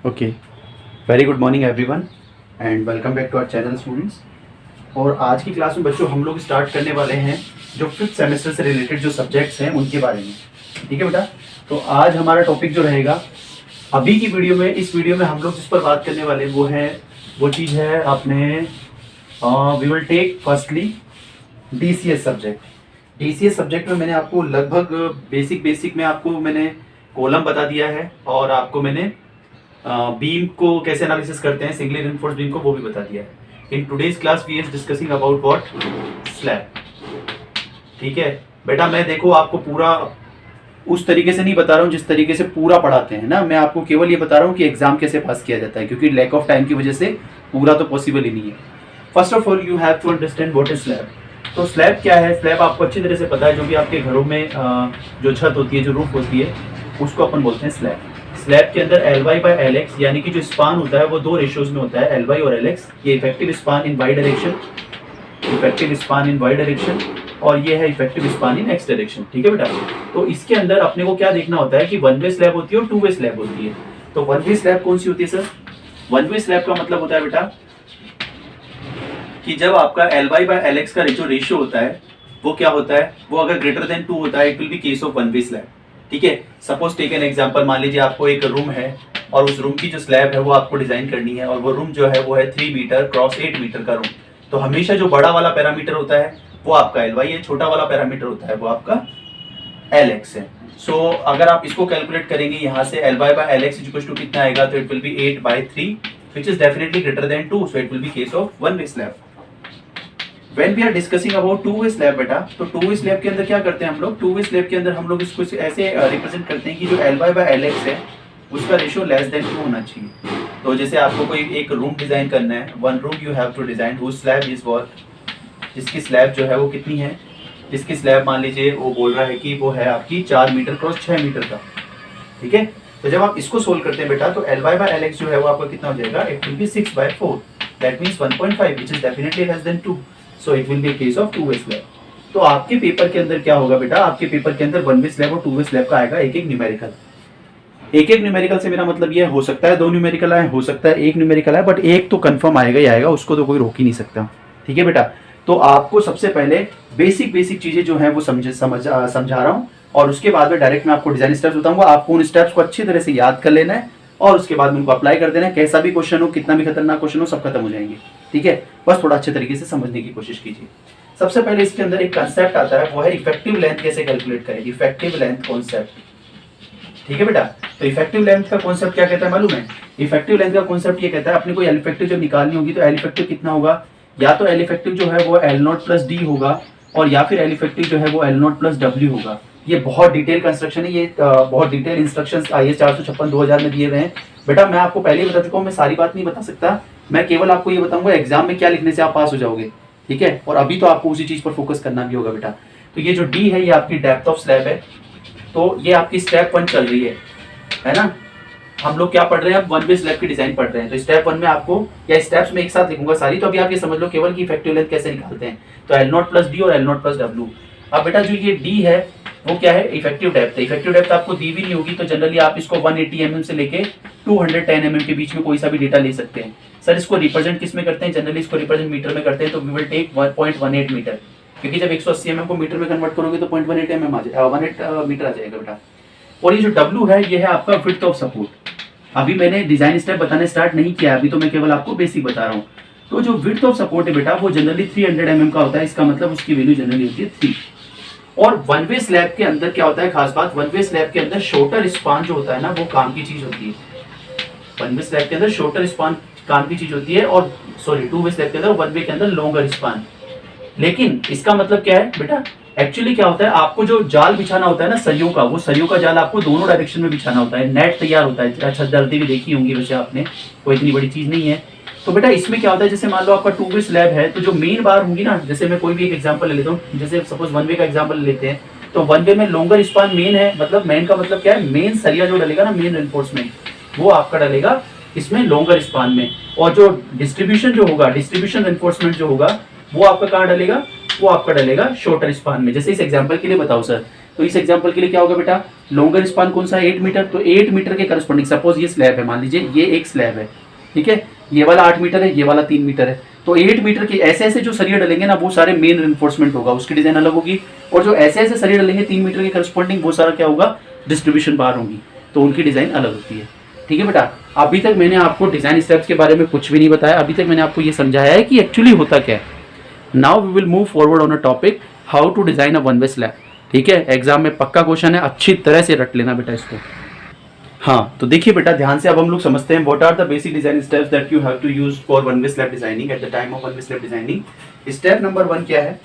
Okay, very good morning everyone and welcome back to our channel students. और आज की class में बच्चों हम लोग स्टार्ट करने वाले हैं जो फिफ्थ सेमेस्टर से रिलेटेड जो सब्जेक्ट्स हैं उनके बारे में। ठीक है बेटा, तो आज हमारा टॉपिक जो रहेगा अभी की वीडियो में, इस वीडियो में हम लोग जिस पर बात करने वाले वो चीज़ है अपने we will take firstly DCS subject. DCS subject में मैंने आपको लगभग बेसिक में आपको मैंने कॉलम बता दिया है और आपको मैंने बीम को कैसे एनालिसिस करते हैं, सिंगली रिइंफोर्स्ड बीम को, वो भी बता दिया है। In today's class we is discussing about what slab. ठीक है बेटा, मैं देखो आपको पूरा उस तरीके से नहीं बता रहा हूँ जिस तरीके से पूरा पढ़ाते हैं ना, मैं आपको केवल ये बता रहा हूँ कि एग्जाम कैसे पास किया जाता है, क्योंकि लैक ऑफ टाइम की वजह से पूरा तो पॉसिबल ही नहीं है। First of all you have to understand what is slab. तो स्लैब क्या है? स्लैब आपको अच्छी तरह से पता है, जो भी आपके घरों में जो छत होती है, जो रूफ होती है, उसको अपन बोलते हैं स्लैब। स्लैब के अंदर Ly by Lx यानी कि जो स्पान होता है वो दो रेशियोज में होता है, Ly और Lx। ये इफेक्टिव स्पान इन वाई डायरेक्शन, और ये है इफेक्टिव स्पान इन एक्स डायरेक्शन। ठीक है बेटा, तो इसके अंदर अपने को क्या देखना होता है कि वन वे स्लैब होती है और टू वे स्लैब होती है। तो वन वे स्लैब कौन सी होती है सर? वन वे स्लैब का मतलब होता है बेटा कि जब आपका Ly by Lx का जो रेशियो होता है वो क्या होता है, वो अगर ग्रेटर देन 2 होता है, it will B case of one way slab. ठीक है, सपोज टेक एन एग्जांपल, मान लीजिए आपको एक रूम है और उस रूम की जो स्लैब है वो आपको डिजाइन करनी है, और वो रूम जो है वो है 3 मीटर क्रॉस 8 मीटर का रूम। तो हमेशा जो बड़ा वाला पैरामीटर होता है वो आपका Ly है, छोटा वाला पैरामीटर होता है वो आपका Lx है। सो अगर आप इसको कैलकुलेट करेंगे यहाँ से Ly by Lx equal to कितना आएगा, तो it will be 8/3 which is definitely greater than 2, so it will be case of one way slab. When we are discussing about two way slab बेटा, तो two way slab के अंदर क्या करते हैं हम लोग? two way slab के अंदर हम लोग इसको ऐसे रिप्रेजेंट करते हैं कि जो Ly by Lx है उसका रेशियो लेस देन 2 होना चाहिए। तो जैसे आपको कोई एक रूम डिजाइन करना है, one room you have to design whose slab is what, जिसकी स्लैब जो है वो कितनी है, जिसकी स्लैब मान लीजिए वो बोल रहा है कि वो है आपकी 4 मीटर क्रॉस 6 मीटर का। ठीक है, तो जब आप इसको सोल्व करते हैं बेटा, तो Ly by Lx जो है वो आपका कितना हो जाएगा, it will B 6/4, that means 1.5 which is definitely less than 2, so it will be a case of two way slab। तो आपके पेपर के अंदर क्या होगा बेटा, आपके पेपर के अंदर वन वे स्लैब और टू वे स्लैब का आएगा एक एक न्यूमेरिकल। एक एक न्यूमेरिकल से मेरा मतलब ये हो सकता है 2 न्यूमेरिकल आए, हो सकता है 1 न्यूमेरिकल आए, बट एक तो कंफर्म आएगा ही आएगा, उसको तो कोई रोक ही नहीं सकता। ठीक है बेटा, तो आपको सबसे पहले बेसिक चीजें जो है वो समझा रहा हूँ, और उसके बाद में डायरेक्ट मैं आपको डिजाइन स्टेप्स बताऊंगा। आपको उन स्टेप्स को अच्छी तरह से याद कर लेना है और उसके बाद में उनको अप्लाई कर देना है। कैसा भी क्वेश्चन हो, कितना भी खतरनाक क्वेश्चन हो, सब खत्म हो जाएंगे। ठीक है, बस थोड़ा अच्छे तरीके से समझने की कोशिश कीजिए। सबसे पहले इसके अंदर एक कंसेप्ट आता है, वो है इफेक्टिव लेंथ कैसे कैलकुलेट करें, इफेक्टिव लेंथ कॉन्सेप्ट। ठीक है बेटा, तो इफेक्टिव लेंथ का कॉन्सेप्ट क्या कहता है मालूम है? इफेक्टिव लेंथ का कॉन्सेप्ट ये कहता है अपने को एल इफेक्टिव जब निकालनी होगी तो एल इफेक्टिव कितना होगा, या तो एल इफेक्टिव जो है वो L0 + D होगा, और या फिर एल इफेक्टिव जो है वो L0 + W होगा। ये बहुत डिटेल कंस्ट्रक्शन है, ये बहुत डिटेल इंस्ट्रक्शंस IS 456/2000 में दिए हुए हैं। बेटा मैं आपको पहले ही बता चुका हूँ, मैं सारी बात नहीं बता सकता, मैं केवल आपको ये बताऊंगा एग्जाम में क्या लिखने से आप पास हो जाओगे। ठीक है, और अभी तो आपको उसी चीज पर फोकस करना भी होगा बेटा। तो ये जो D है ये आपकी डेप्थ ऑफ स्लैब है, तो ये आपकी स्टेप 1 चल रही है ना। हम लोग क्या पढ़ रहे हैं, अब वन वे स्लैब की डिजाइन पढ़ रहे हैं। तो स्टेप 1 में आपको, या स्टेप्स में एक साथ लिखूंगा सारी, तो अभी आप ये समझ लो केवल कि इफेक्टिव लेंथ कैसे निकालते हैं। तो L0 + D और L0 + W। अब बेटा जो ये D है वो क्या है, इफेक्टिव डेप्थ है। इफेक्टिव डेप्थ आपको दी भी नहीं होगी, तो जनरली आप इसको 180 mm से लेके 210 mm के बीच में कोई सा भी डेटा ले सकते हैं। सर इसको रिप्रेजेंट किस में करते हैं? जनरली इसको रिप्रेजेंट मीटर में करते हैं, तो वी विल टेक 1.18 मीटर, क्योंकि जब 180 mm को मीटर में कन्वर्ट करोगे तो 0.18 mm 18 मीटर आ जाएगा बेटा। और ये जो W है ये है आपका विड्थ ऑफ सपोर्ट। अभी मैंने डिजाइन स्टेप बताने स्टार्ट नहीं किया, अभी तो मैं केवल आपको बेसिक बता रहा हूँ। तो जो विड्थ ऑफ सपोर्ट है बेटा वो जनरली 300 mm का होता है, इसका मतलब उसकी वैल्यू जनरली होती है 3। और वन वे स्लैब के अंदर क्या होता है खास बात, वन वे स्लैब के अंदर शॉर्टर स्पान जो होता है ना वो काम की चीज होती है। वन वे स्लैब के अंदर शॉर्टर स्पान काम की चीज होती है, और सॉरी टू वे स्लैब के अंदर, वन वे के अंदर लॉन्गर स्पान। लेकिन इसका मतलब क्या है बेटा, एक्चुअली क्या होता है, आपको जो जाल बिछाना होता है ना सरियों का, वो सरियों का जाल आपको दोनों डायरेक्शन में बिछाना होता है। नेट तैयार होता है, छत डालती भी देखी होंगी वैसे आपने, कोई इतनी बड़ी चीज नहीं है। तो बेटा इसमें क्या होता है, जैसे मान लो आपका टू वे स्लैब है, तो जो मेन बार होंगी ना, जैसे मैं कोई भी एक एग्जांपल ले लेता हूँ, जैसे सपोज वन वे का एग्जांपल लेते हैं, तो वन वे में लॉन्गर स्पान मेन है, मतलब मेन का मतलब क्या है, मेन सरिया जो डलेगा ना, मेन रेनफोर्समेंट, वो आपका डलेगा इसमें लॉन्गर स्पान में। और जो डिस्ट्रीब्यूशन जो होगा, डिस्ट्रीब्यूशन रेनफोर्समेंट जो होगा वो आपका कहाँ डलेगा, वो आपका डलेगा शॉर्टर स्पान में। जैसे इस एग्जांपल के लिए बताओ सर, तो इस एग्जांपल के लिए क्या होगा बेटा, लॉन्गर स्पान कौन सा है 8 मीटर, तो 8 मीटर के करस्पॉन्डिंग सपोज ये स्लैब है, मान लीजिए ये एक स्लैब है, ठीक है, ये वाला 8 मीटर है, ये वाला 3 मीटर है, तो 8 मीटर के ऐसे ऐसे जो सरिया डलेंगे ना वो सारे मेन रिइंफोर्समेंट होगा, उसकी डिजाइन अलग होगी, और जो ऐसे ऐसे सरिया डलेंगे 3 मीटर के करस्पॉन्डिंग वो सारा क्या होगा, डिस्ट्रीब्यूशन बार होगी, तो उनकी डिजाइन अलग होती है। ठीक है बेटा, अभी तक मैंने आपको डिजाइन स्टेप्स के बारे में कुछ भी नहीं बताया, अभी तक मैंने आपको ये समझाया है कि एक्चुअली होता क्या है। Now we will move forward on a topic how to design a one way slab. ठीक है, एग्जाम में पक्का क्वेश्चन है, अच्छी तरह से रट लेना बेटा इसको। हाँ, तो देखिए बेटा ध्यान से अब हम लोग समझते हैं what are the basic design steps that you have to use for one way slab designing at the time of one way slab designing. Step number 1 क्या है?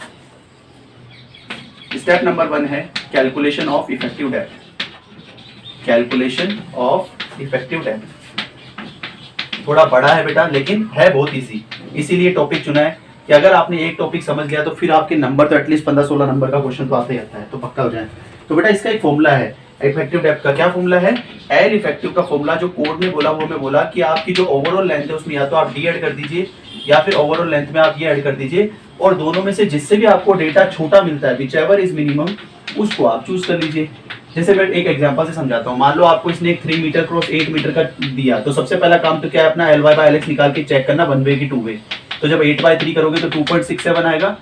स्टेप नंबर 1 है calculation of effective depth. Calculation of effective depth थोड़ा बड़ा है बेटा, लेकिन है बहुत इजी, इसीलिए टॉपिक चुना है कि अगर आपने एक टॉपिक समझ लिया तो फिर आपके नंबर तो एटलीस्ट 15-16 नंबर का क्वेश्चन तो आता ही आता है, तो पक्का हो जाए। तो बेटा इसका एक फॉर्मूला है इफेक्टिव डेप्थ का। क्या फॉर्मूला है? एल इफेक्टिव का फॉर्मूला जो कोड में बोला वो मैं बोला कि आपकी जो ओवरऑल लेंथ है उसमें या तो आप डी ऐड कर दीजिए या फिर ओवरऑल लेंथ में आप ये ऐड कर दीजिए, और दोनों में से जिससे भी आपको डेटा छोटा मिलता है विच एवर इज मिनिमम उसको आप चूज कर लीजिए। जैसे मैं एक एग्जांपल से समझाता हूँ, मान लो आपको इसने एक 3 मीटर क्रॉस 8 मीटर का दिया, तो सबसे पहला काम तो क्या है, अपना LY/LX निकाल के चेक करना 1 वे की 2 वे। तो जब 8/3 करोगे तो 2.67 आएगा,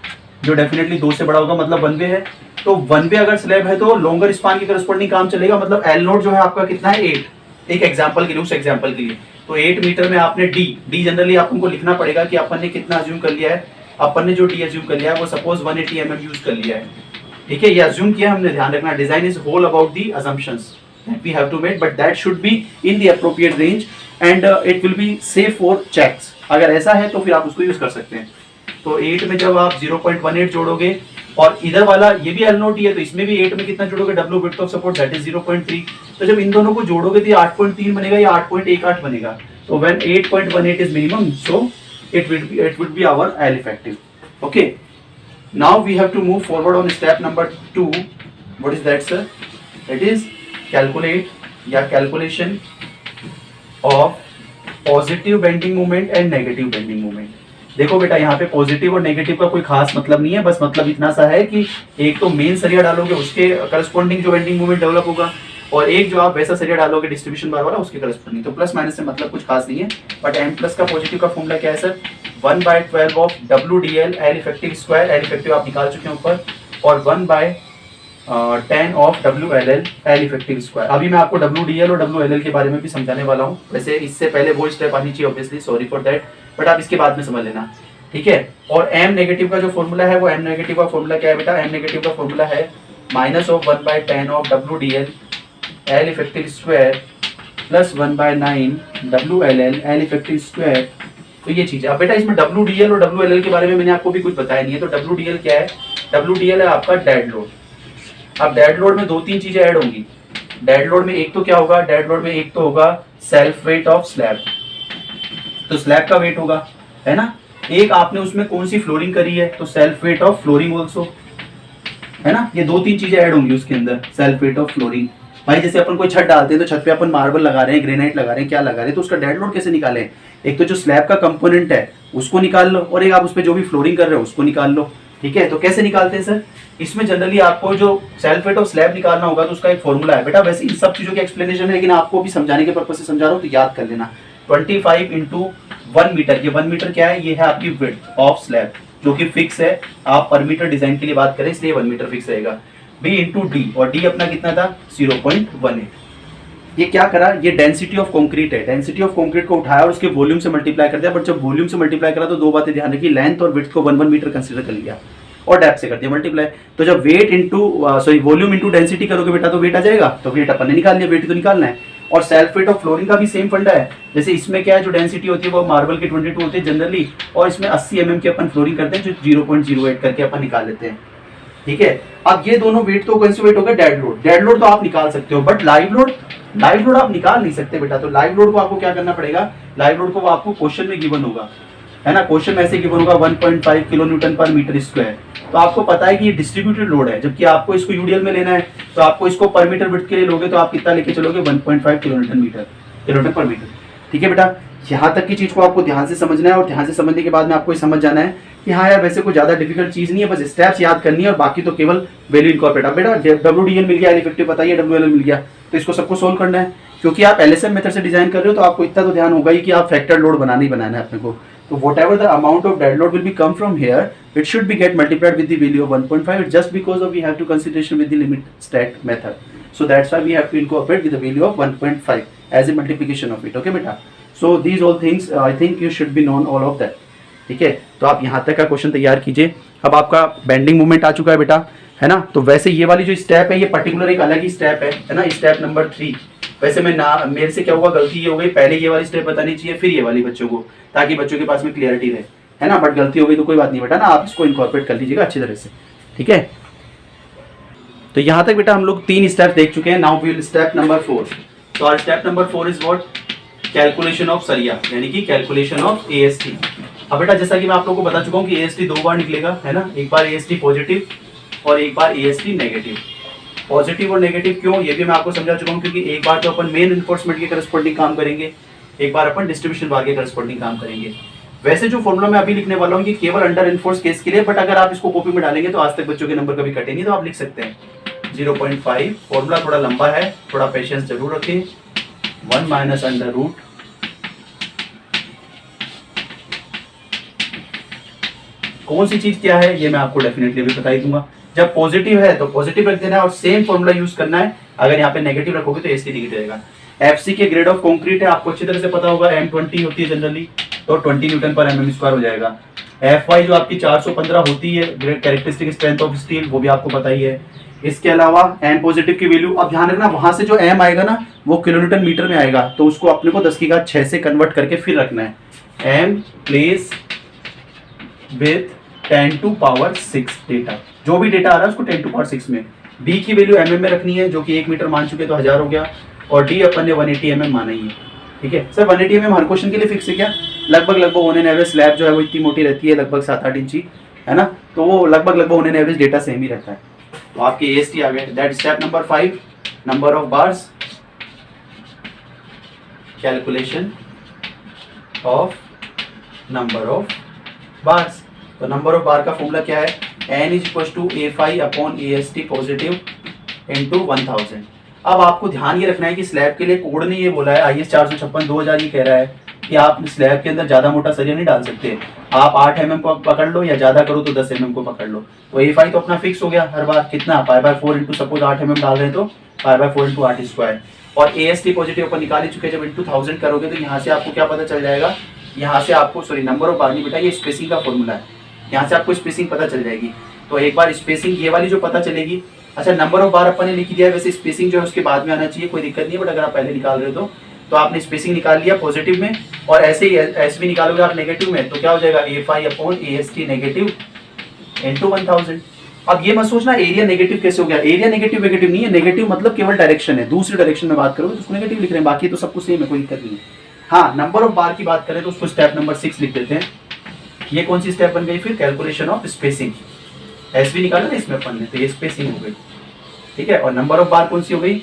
जो डेफिनेटली 2 से बड़ा होगा, मतलब 1 वे है। तो 1 वे अगर स्लैब है तो लॉन्गर स्पान के करस्पॉन्डिंग काम चलेगा, मतलब एल नोट जो है आपका कितना है 8। एक एग्जांपल के लिए, उस एग्जांपल के लिए तो 8 मीटर में आपने डी जनरली आपको लिखना पड़ेगा कि अपन ने कितना अज्यूम कर लिया है। अपन ने जो डी अज्यूम कर लिया है वो सपोज 180 mm यूज कर लिया है, ठीक है, ये अज्यूम किया हमने। ध्यान रखना, design is whole about the assumptions that we have to make, but that should be in the appropriate range and it will be safe for checks। अगर ऐसा है तो फिर आप उसको यूज कर सकते हैं। तो 8 में जब आप 0.18 जोड़ोगे और इधर वाला ये भी एल नोट ही है, तो इसमें भी 8 में कितना जोड़ोगे, W width of support that is 0.3। तो जब इन दोनों को जोड़ोगे तो ये 8.3 बनेगा या 8.18 बनेगा। तो when 8.18 is minimum, so it would be our L effective। Okay, now we have to move forward on step number 2। What is that, sir? It is calculate या calculation of positive bending moment and negative bending moment. देखो बेटा यहाँ पे positive और negative का कोई खास मतलब नहीं है, बस मतलब इतना सा है कि एक तो मेन सरिया डालोगे उसके करस्पॉन्डिंग जो बेंडिंग मोमेंट डेवलप होगा, और एक जो आप वैसा सरिया डालोगे डिस्ट्रीब्यूशन बार वाला उसके करस्पॉन्डिंग। तो प्लस माइनस से मतलब कुछ खास नहीं है, बट एम प्लस का पॉजिटिव का फॉर्मूला क्या है sir? 1/12 of WDL L effective square, L effective आप निकाल चुके हैं ऊपर, और 1/10 of WLL L effective square. अभी मैं आपको WDL और WLL के बारे में भी समझाने वाला हूँ, वैसे इससे पहले वो स्टेप आनी चाहिए obviously, sorry for that, but आप इसके बाद में समझ लेना, ठीक है। और एम नेगेटिव का जो फॉर्मूला है वो एम नेगेटिव का फॉर्मूला क्या है बेटा? एम नेगेटिव का फॉर्मूला है minus of 1/10 of WDL L effective square plus 1/9 WLL L effective square. तो ये चीज है। अब बेटा इसमें WDL और WLL के बारे में मैंने आपको भी कुछ बताया नहीं है, तो WDL क्या है? WDL है आपका डेड लोड। अब डेड लोड में 2-3 चीजें ऐड होंगी। डेड लोड में एक तो क्या होगा? डेड लोड में एक तो होगा सेल्फ वेट ऑफ स्लैब, तो स्लैब का वेट होगा, है ना। एक आपने उसमें कौन सी फ्लोरिंग करी है, तो self weight of flooring also, है ना। ये 2-3 चीजें ऐड होंगी उसके अंदर, सेल्फ वेट ऑफ फ्लोरिंग। भाई जैसे अपन कोई छत डालते हैं तो छत पे अपन मार्बल लगा रहे हैं, ग्रेनाइट लगा रहे हैं, क्या लगा रहे हैं, तो उसका डेड लोड कैसे निकालें? एक तो जो स्लैब का कंपोनेंट है उसको निकाल लो, और एक आप उस पर जो भी फ्लोरिंग कर रहे हो उसको निकाल लो, ठीक है। तो कैसे निकालते हैं सर? इसमें जनरली आपको जो सेल्फ वेट ऑफ स्लैब निकालना होगा तो उसका एक फॉर्मूला है बेटा। वैसे इन सब चीजों की एक्सप्लेनेशन है, लेकिन आपको भी समझाने के पर्पज से समझा रहा हूँ, तो याद कर लेना। 25 × 1 मीटर, ये 1 मीटर क्या है? ये है आपकी विड्थ ऑफ स्लैब, जो कि फिक्स है। आप पर मीटर डिजाइन के लिए बात करें इसलिए 1 मीटर फिक्स रहेगा। B × D, और D अपना कितना था? 0.18। ये क्या करा? ये डेंसिटी ऑफ कंक्रीट है, डेंसिटी ऑफ कंक्रीट को उठाया और उसके वॉल्यूम से मल्टीप्लाई कर दिया। बट जब वॉल्यूम से मल्टीप्लाई करा तो दो बातें ध्यान रखी, लेंथ और विड्थ को 1 मीटर कंसीडर कर लिया और डेप्थ से कर दिया मल्टीप्लाई। तो जब वॉल्यूम इंटू डेंसिटी करोगे बेटा तो वेट आ जाएगा, तो वेट अपन ने निकाल लिया, वेट तो निकालना है। और सेल्फ वेट ऑफ फ्लोरिंग का भी सेम फंडा है। जैसे इसमें क्या है, जो डेंसिटी होती है वो मार्बल की 22 होती है जनरली, और इसमें 80 mm की अपन फ्लोरिंग करते हैं, जो 0.08 करके अपन निकाल लेते हैं, ठीक है। अब ये दोनों वेट तो कौन से वेट हो गए? Dead load. डेड लोड तो आप निकाल सकते हो, बट लाइव लोड आप निकाल नहीं सकते बेटा। तो लाइव लोड को आपको क्या करना पड़ेगा? लाइव लोड को वो आपको क्वेश्चन में गिवन होगा, है ना। क्वेश्चन में ऐसे गिवन होगा 1.5 किलोन्यूटन पर मीटर स्क्वायर। तो आपको पता है कि ये डिस्ट्रीब्यूटेड लोड है, जबकि आपको इसको यूडीएल में लेना है, तो आपको इसको पर मीटर विड्थ के लिए लोगे तो आप कितना लेके चलोगे? 1.5 किलोन्यूटन पर मीटर, ठीक है बेटा। यहाँ तक की चीज को आपको ध्यान से समझना है, और ध्यान से समझने के बाद में आपको ये समझ जाना है कि हाँ यार वैसे कोई ज्यादा डिफिकल्ट चीज नहीं है, बस स्टेप्स याद करनी है और बाकी तो केवल वैल्यू इनकॉर्पोरेट। अब बेटा WDL मिल गया, इफेक्टिव बताइए, WLL मिल गया, तो इसको सबको सोल्व करना है। क्योंकि आप LSM मेथड से डिजाइन कर रहे हो तो आपको इतना तो ध्यान होगा ही कि आप फैक्टर लोड बनाना ही बनाना है अपने को। तो whatever the amount of dead load will be come from here, it should be get multiplied with the value of 1.5 just because of we have to consideration with the limit state method, so that's why we have to incorporate with the value of 1.5 as a multiplication of it. Okay बेटा, so these all things I think you should be known all of that. ठीक है, तो आप यहाँ तक का question तैयार कीजिए। अब आपका बेंडिंग मूवमेंट आ चुका है बेटा, है ना। तो वैसे ये वाली जो स्टेप है ये पर्टिकुलर एक अलग ही स्टेप है ना, स्टेप नंबर 3। वैसे मैं ना, मेरे से क्या हुआ, गलती ये हो गई, पहले ये वाली स्टेप बतानी चाहिए फिर ये वाली बच्चों को, ताकि बच्चों के पास में क्लियरिटी रहे, है ना। बट गलती हो गई तो कोई बात नहीं बेटा ना, आप इसको इनकॉर्पोरेट कर लीजिएगा अच्छी तरह से, ठीक है। तो यहाँ तक बेटा हम लोग 3 स्टेप देख चुके हैं। Now will step number 4। तो our step number 4 is what, calculation of सरिया, यानी कि कैलकुलेशन ऑफ AST। अब बेटा जैसा कि मैं आप लोगों को बता चुका हूँ कि AST 2 बार निकलेगा, है ना। एक बार AST पॉजिटिव और एक बार AST नेगेटिव। पॉजिटिव और नेगेटिव क्यों, ये भी मैं आपको समझा चुका हूँ, क्योंकि एक बार तो अपन मेन इन्फोर्समेंट के करस्पॉन्डिंग काम करेंगे, एक बार अपन डिस्ट्रीब्यूशन बार के करस्पॉन्डिंग काम करेंगे। वैसे जो फॉर्मूला मैं अभी लिखने वाला हूँ ये केवल अंडर इन्फोर्स केस के लिए, बट अगर आप इसको कॉपी में डालेंगे तो आज तक बच्चों के नंबर कभी कटे नहीं, तो आप लिख सकते हैं 0.5। फॉर्मूला थोड़ा लंबा है, थोड़ा पेशेंस जरूर रखें। 1 माइनस अंडर रूट कौन सी चीज क्या है ये मैं आपको डेफिनेटली भी बता ही दूंगा। जब पॉजिटिव है तो पॉजिटिव रख देना है और सेम फॉर्मूला यूज करना है। अगर यहाँ पे नेगेटिव रखोगे तो AST नेगेटिव रहेगा। FC के ग्रेड ऑफ कंक्रीट है, आपको अच्छी तरह से पता होगा, M20 होती है जनरली, तो 20 न्यूटन पर mm² हो जाएगा। FY जो आपकी 415 होती है कैरेक्टरिस्टिक स्ट्रेंथ ऑफ स्टील, वो भी आपको पता ही है। इसके अलावा M पॉजिटिव की वैल्यू, अब ध्यान रखना वहां से जो M आएगा ना वो किलोन्यूटन मीटर में आएगा, तो उसको अपने को 10 की घात 6 से कन्वर्ट करके फिर रखना है। M place with 10 to power 6 data, जो भी डेटा आ रहा है उसको 10 टू पावर 6 में। D की वैल्यू mm में रखनी है, जो कि 1 मीटर मान चुके तो 1000 हो गया, और D अपन ने 180 mm माना ही है, ठीक है। सर 180 mm हर क्वेश्चन के लिए फिक्स है क्या? लगभग ऑन एन एवरेज स्लैब जो है वो इतनी मोटी रहती है, लगभग 7-8 इंची, है ना, तो वो लगभग on an average data same ही रहता है। तो आपके AST आ गए। That step number 5, number of bars, calculation of number of bars. तो नंबर ऑफ बार का फॉर्मूला क्या है, N is equal to A5 upon AST positive into 1000। अब आपको ध्यान ये रखना है कि स्लैब के लिए कोड ने ये बोला है, IS 456-2000 ये कह रहा है कि आप स्लैब के अंदर ज्यादा मोटा सरिया नहीं डाल सकते। आप 8 mm को पकड़ लो या ज्यादा करो तो 10 mm को पकड़ लो। तो A5 तो अपना फिक्स हो गया हर बार, कितना π/4 इंटू, सपोज 8 mm डाल रहे हैं तो π/4 इंटू 8²। और AST पॉजिटिव अपन निकाल ही चुके, जब इंटू 1000 करोगे तो यहाँ से आपको क्या पता चल जाएगा, यहाँ से आपको सॉरी नंबर ऑफ बार नहीं बेटा, ये स्पेसिंग का फॉर्मूला है, यहाँ से आपको स्पेसिंग पता चल जाएगी। तो एक बार स्पेसिंग ये वाली जो पता चलेगी, अच्छा नंबर ऑफ बार अपन ने लिख दिया है, वैसे स्पेसिंग जो है उसके बाद में आना चाहिए, कोई दिक्कत नहीं है, बट अगर आप पहले निकाल रहे हो तो आपने स्पेसिंग निकाल लिया पॉजिटिव में, और ऐसे ही एस भी निकालोगे आप नेगेटिव में, तो क्या हो जाएगा A5 upon AST negative into 1000। अब ये मत सोचना एरिया नेगेटिव कैसे हो गया, एरिया नेगेटिव नहीं है, नेगेटिव मतलब केवल डायरेक्शन है, दूसरी डायरेक्शन में बात करोगे तो उसको नेगेटिव लिख रहे हैं, बाकी तो सब कुछ सेम है, कोई दिक्कत नहीं है। हाँ नंबर ऑफ बार की बात करें तो उसको स्टेप नंबर 6 लिख देते हैं। ये कौन सी स्टेप बन गई फिर, कैलकुलेशन ऑफ स्पेसिंग। एस भी निकाला ना इसमें अपन ने, तो ये स्पेसिंग हो गई, ठीक है। और नंबर ऑफ बार कौन सी हो गई,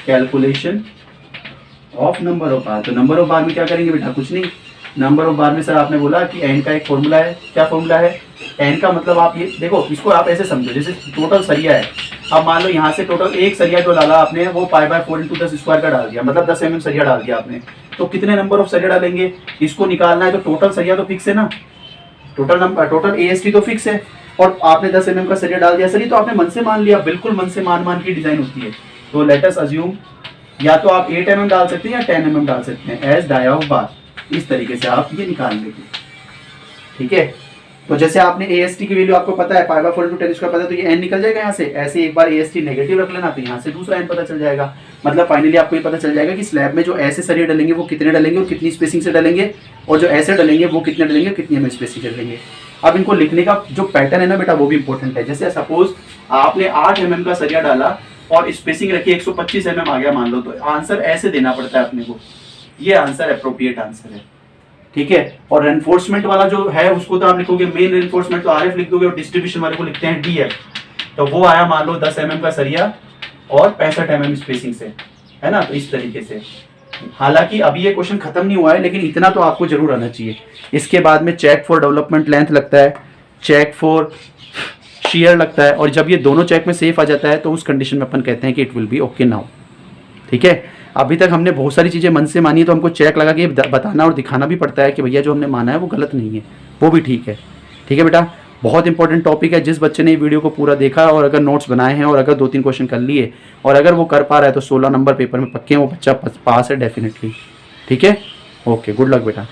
कैलकुलेशन ऑफ नंबर ऑफ बार। तो नंबर ऑफ बार में क्या करेंगे बेटा, कुछ नहीं, नंबर ऑफ बार में सर आपने बोला कि n का एक फॉर्मूला है, क्या फॉर्मूला है, n का मतलब आप ये देखो, इसको आप ऐसे समझो जैसे टोटल सरिया है। अब मान लो यहाँ से टोटल एक सरिया जो डाला आपने वो π/4 इंटू 10² का डाल दिया, मतलब 10 mm सरिया डाल दिया आपने, तो कितने नंबर ऑफ सरिया डालेंगे, इसको निकालना है। तो टोटल सरिया तो फिक्स है ना, टोटल AST तो फिक्स है, और आपने 10 mm का सरिया डाल दिया। सर ये तो आपने मन से मान लिया, बिल्कुल मन से मान की डिजाइन होती है। तो लेट अस अज्यूम, या तो आप 8 mm डाल सकते हैं या 10 mm डाल सकते हैं एज डाया ऑफ बार, इस तरीके से आप ये निकाल लेंगे, ठीक है। तो जैसे आपने AST की वैल्यू आपको पता है π/4 इंटू 10² पता है, तो ये n निकल जाएगा यहाँ से, ऐसे एक बार AST नेगेटिव रख लेना, तो यहाँ से दूसरा n पता चल जाएगा। मतलब फाइनली आपको ये पता चल जाएगा कि स्लैब में जो ऐसे सरिया डलेंगे वो कितने डलेंगे और कितनी स्पेसिंग से डलेंगे, और जो ऐसे डलेंगे वो कितने डलेंगे, कितनी mm स्पेसिंग से डलेंगे। अब इनको लिखने का जो पैटर्न है ना बेटा वो भी इंपॉर्टेंट है। जैसे सपोज आपने 8 mm का सरिया डाला और स्पेसिंग रखी 125 mm आ गया मान लो, तो आंसर ऐसे देना पड़ता है अपने को, ये आंसर अप्रोप्रिएट आंसर है, ठीक है। और रेनफोर्समेंट वाला जो है उसको तो आप लिखोगे मेन रेनफोर्समेंट, तो RF लिख दोगे, और डिस्ट्रीब्यूशन वाले को लिखते हैं DF। तो वो आया मान लो 10 mm का सरिया और 65 mm स्पेसिंग से, है ना, तो इस तरीके से, हालांकि अभी ये क्वेश्चन खत्म नहीं हुआ है, लेकिन इतना तो आपको जरूर आना चाहिए। इसके बाद में चेक फॉर डेवलपमेंट लेंथ लगता है, चेक फॉर शेयर लगता है, और जब ये दोनों चेक में सेफ आ जाता है तो उस कंडीशन में अपन कहते हैं कि it will B okay now. ठीक है, अभी तक हमने बहुत सारी चीज़ें मन से मानी है, तो हमको चेक लगा के बताना और दिखाना भी पड़ता है कि भैया जो हमने माना है वो गलत नहीं है, वो भी ठीक है। ठीक है बेटा, बहुत इंपॉर्टेंट टॉपिक है। जिस बच्चे ने ये वीडियो को पूरा देखा और अगर नोट्स बनाए हैं और अगर 2-3 क्वेश्चन कर लिए और अगर वो कर पा रहा है तो 16 नंबर पेपर में पक्के वो बच्चा पास है डेफिनेटली। ठीक है, ओके, गुड लक बेटा।